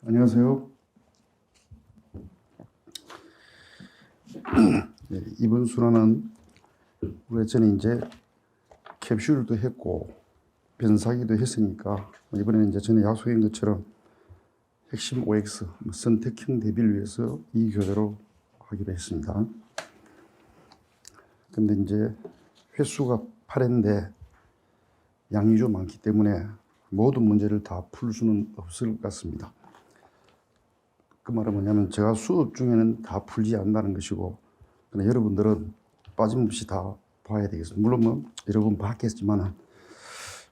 안녕하세요. 네, 이번 순환은 우리 저는 이제 캡슐도 했고 변사기도 했으니까 이번에는 이제 전에 약속한 것처럼 핵심 OX 선택형 대비를 위해서 이 교재로 하기로 했습니다. 근데 이제 횟수가 8회인데 양이 좀 많기 때문에 모든 문제를 다 풀 수는 없을 것 같습니다. 그 말은 뭐냐면 제가 수업 중에는 다 풀지 않는다는 것이고, 그러나 여러분들은 빠짐없이 다 봐야 되겠습니다. 물론 뭐 여러분 봤겠지만,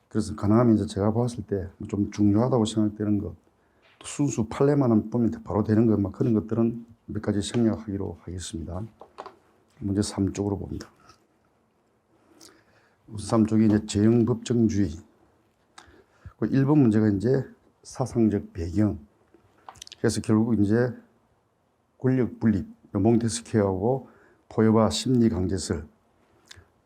그래서 가능하면 이제 제가 봤을 때 좀 중요하다고 생각되는 것, 순수 판례만 보면 바로 되는 것, 막 그런 것들은 몇 가지 생략하기로 하겠습니다. 문제 3쪽으로 봅니다. 우선 3쪽이 이제 재형법정주의. 1번 문제가 이제 사상적 배경. 그래서 결국 이제 권력 분립, 몽테스키하고 포여바 심리 강제설,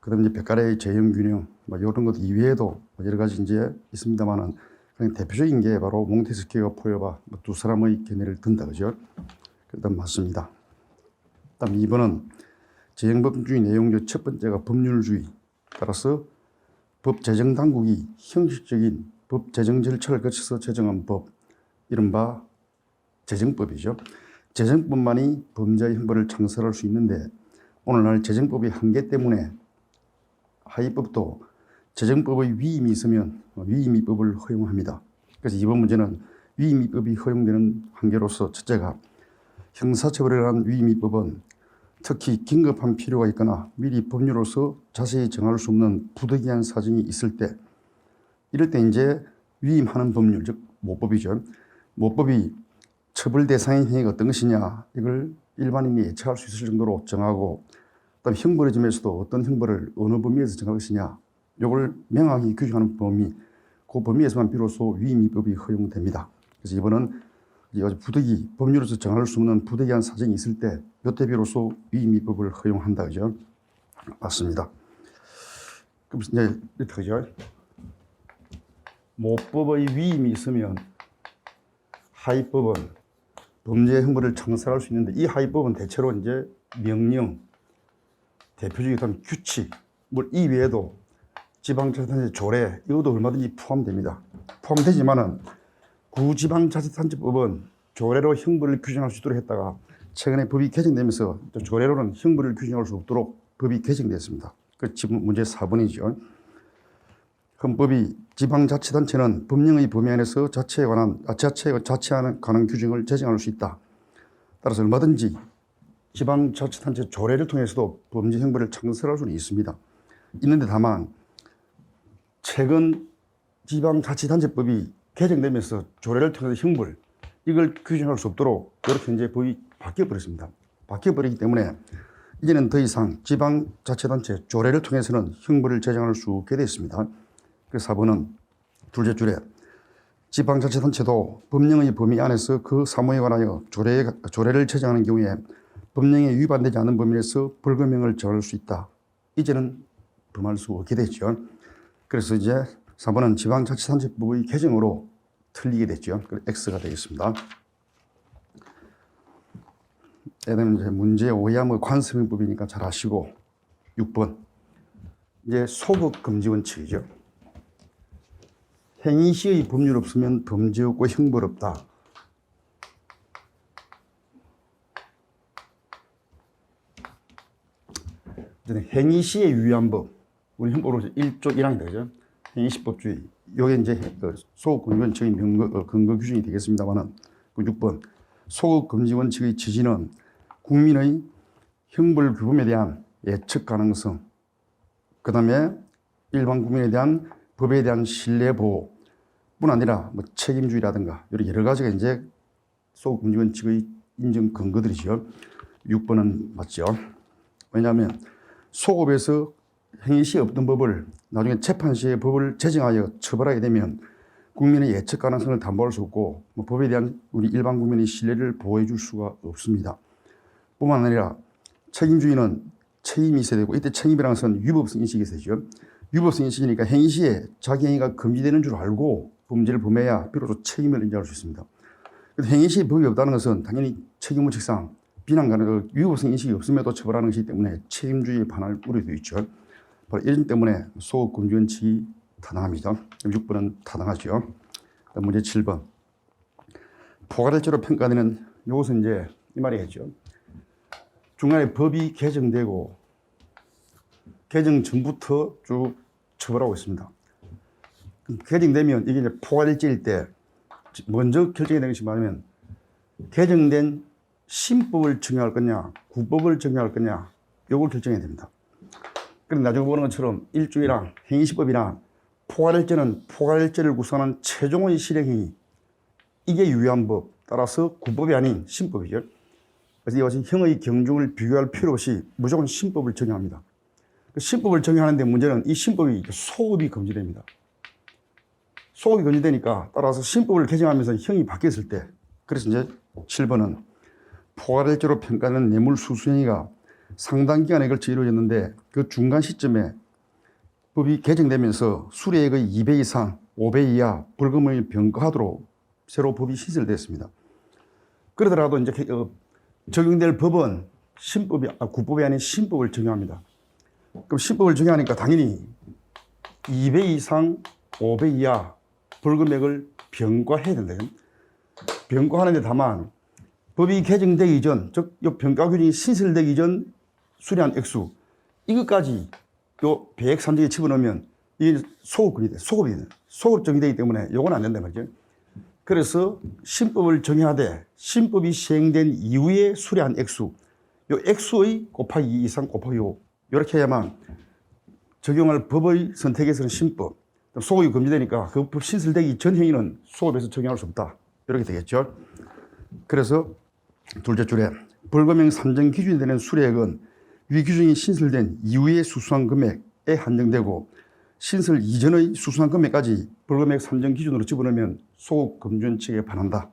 그다음에 이제 백가래의 재형 균형, 뭐 이런 것 이외에도 여러 가지 이제 있습니다만은 그냥 대표적인 게 바로 몽테스키와 포여바 두 사람의 견해를 든다, 그죠? 일단 맞습니다. 그다음 2번은 재형법주의 내용 중 첫 번째가 법률주의. 따라서 법 제정 당국이 형식적인 법 제정 절차를 거쳐서 제정한 법, 이른바 재정법이죠. 재정법만이 범죄의 형벌을 창설할 수 있는데 오늘날 재정법의 한계 때문에 하위법도 재정법의 위임이 있으면 위임위법을 허용합니다. 그래서 이번 문제는 위임위법이 허용되는 한계로서 첫째가 형사처벌에 관한 위임위법은 특히 긴급한 필요가 있거나 미리 법률로서 자세히 정할 수 없는 부득이한 사정이 있을 때, 이럴 때 이제 위임하는 법률, 즉 모법이죠. 모법이 처벌 대상의 행위가 어떤 것이냐, 이걸 일반인이 예측할 수 있을 정도로 정하고, 그다음 형벌의 점에서도 어떤 형벌을 어느 범위에서 정할 것이냐, 이걸 명확히 규정하는 범위, 그 범위에서만 비로소 위임위법이 허용됩니다. 그래서 이번은 부득이 법률로서 정할 수 없는 부득이한 사정이 있을 때 이때 비로소 위임위법을 허용한다, 그죠? 맞습니다. 그럼 이제 이렇게 그죠? 모법의 위임이 있으면 하위법은 범죄 형벌을 창설할 수 있는데, 이 하위법은 대체로 이제 명령, 대표적인 규칙, 뭐 이 외에도 지방자치단체 조례, 이것도 얼마든지 포함됩니다. 포함되지만은 구지방자치단체법은 조례로 형벌을 규정할 수 있도록 했다가 최근에 법이 개정되면서 조례로는 형벌을 규정할 수 없도록 법이 개정됐습니다. 그 지금 문제 4번이죠. 헌법이 지방자치단체는 법령의 범위 안에서 자치에 관한 규정을 제정할 수 있다. 따라서 얼마든지 지방자치단체 조례를 통해서도 범죄 형벌을 창설할 수는 있습니다. 있는데 다만 최근 지방자치단체법이 개정되면서 조례를 통해서 형벌, 이걸 규정할 수 없도록 이렇게 이제 법이 바뀌어버렸습니다. 바뀌어버리기 때문에 이제는 더 이상 지방자치단체 조례를 통해서는 형벌을 제정할 수 없게 됐습니다. 그래서 4번은 둘째 줄에 지방자치단체도 법령의 범위 안에서 그 사무에 관하여 조례를 제정하는 경우에 법령에 위반되지 않는 범위에서 벌금형을 정할 수 있다. 이제는 범할 수 없게 됐죠. 그래서 이제 4번은 지방자치단체법의 개정으로 틀리게 됐죠. X가 되겠습니다. 얘는 이제 문제 오해함의 관습형법이니까 잘 아시고, 6번 이제 소급 금지 원칙이죠. 행위 시의 법률 없으면 범죄 없고 형벌 없다. 행위 시에 유의한 법, 우리 형법으로 1조 1항입니다. 그죠? 행위시법주의. 이게 이제 소급 금지 원칙의 근거 규정이 되겠습니다만은, 그 6번 소급 금지 원칙의 취지는 국민의 형벌 규범에 대한 예측 가능성, 그 다음에 일반 국민에 대한 법에 대한 신뢰 보호 뿐 아니라 뭐 책임주의라든가 여러 가지가 이제 소급 금지 원칙의 인정 근거들이죠. 6번은 맞죠. 왜냐하면 소급에서 행위 시에 없던 법을 나중에 재판 시에 법을 제정하여 처벌하게 되면 국민의 예측 가능성을 담보할 수 없고 법에 대한 우리 일반 국민의 신뢰를 보호해 줄 수가 없습니다. 뿐만 아니라 책임주의는 책임이 있어야 되고, 이때 책임이라는 것은 위법성 인식이 있어야죠. 위법성 인식이니까 행위 시에 자기 행위가 금지되는 줄 알고 범죄를 범해야 비로소 책임을 인정할 수 있습니다. 행위시 법이 없다는 것은 당연히 책임의식상 비난 가능, 위법성 인식이 없음에도 처벌하는 것이기 때문에 책임주의에 반할 우려도 있죠. 바로 이런 때문에 소급금지 원칙이 타당합니다. 6번은 타당하죠. 문제 7번. 포괄일죄로 평가되는, 이것은 이제 이 말이겠죠. 중간에 법이 개정되고 개정 전부터 쭉 처벌하고 있습니다. 개정되면 이게 이제 포괄일죄일 때 먼저 결정이 되는 것이 뭐냐면 개정된 신법을 적용할 거냐, 구법을 적용할 거냐, 이걸 결정해야 됩니다. 그런데 나중에 보는 것처럼 일주일랑 행위시법이나 포괄일죄는 포괄일죄를 구성하는 최종의 실행행위, 이게 유효한 법, 따라서 구법이 아닌 신법이죠. 그래서 이것은 형의 경중을 비교할 필요 없이 무조건 신법을 적용합니다. 신법을 적용하는데 문제는 이 신법이 소급이 금지됩니다. 소급이 금지되니까 따라서 신법을 개정하면서 형이 바뀌었을 때, 그래서 이제 7번은 포괄일죄로 평가하는 뇌물수수행위가 상당 기간에 걸쳐 이루어졌는데 그 중간 시점에 법이 개정되면서 수뢰액의 2배 이상, 5배 이하 벌금을 병과하도록 새로 법이 신설됐습니다. 그러더라도 이제 적용될 법은 구법이 아닌 신법을 적용합니다. 그럼 신법을 적용하니까 당연히 2배 이상, 5배 이하 벌금액을 병과해야 된다. 병과하는데 다만 법이 개정되기 전, 즉 병과 규정이 신설되기 전 수리한 액수, 이것까지 요 배액 산정에 집어넣으면 이게 소급금이 돼. 소급 적용되기 때문에 요건 안 된단 말이죠. 그래서 신법을 정의하되 신법이 시행된 이후에 수리한 액수, 요 액수의 곱하기 2 이상 곱하기 5, 이렇게 해야만 적용할 법의 선택에서는 신법, 소급이 금지되니까 그 법 신설되기 전 행위는 소급에서 적용할 수 없다. 이렇게 되겠죠. 그래서 둘째 줄에 벌금형 산정 기준이 되는 수뢰액은 위 규정이 신설된 이후에 수수한 금액에 한정되고 신설 이전의 수수한 금액까지 벌금액 산정 기준으로 집어넣으면 소급 금지 원칙에 반한다.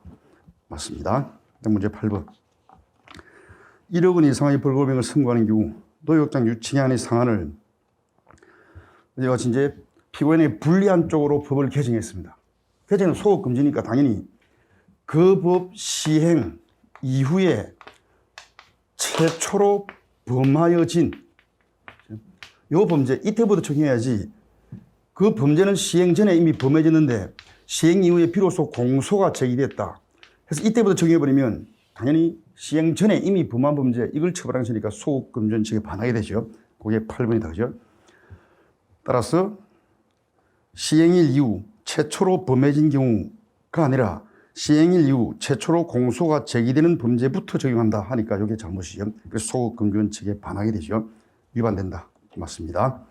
맞습니다. 문제 8번. 1억 원 이상의 벌금액을 선고하는 경우 노역장 유치기한의 상한을 이제 피고인의 불리한 쪽으로 법을 개정했습니다. 개정은 소급 금지니까 당연히 그 법 시행 이후에 최초로 범하여진 요 범죄, 이때부터 적용해야지. 그 범죄는 시행 전에 이미 범해졌는데 시행 이후에 비로소 공소가 제기됐다. 그래서 이때부터 적용해버리면 당연히 시행 전에 이미 범한 범죄, 이걸 처벌한 것이니까 소급금지 원칙에 반하게 되죠. 그게 8번이다. 그죠? 따라서 시행일 이후 최초로 범해진 경우가 아니라 시행일 이후 최초로 공소가 제기되는 범죄부터 적용한다 하니까 이게 잘못이죠. 그래서 소급금지 원칙에 반하게 되죠. 위반된다. 맞습니다.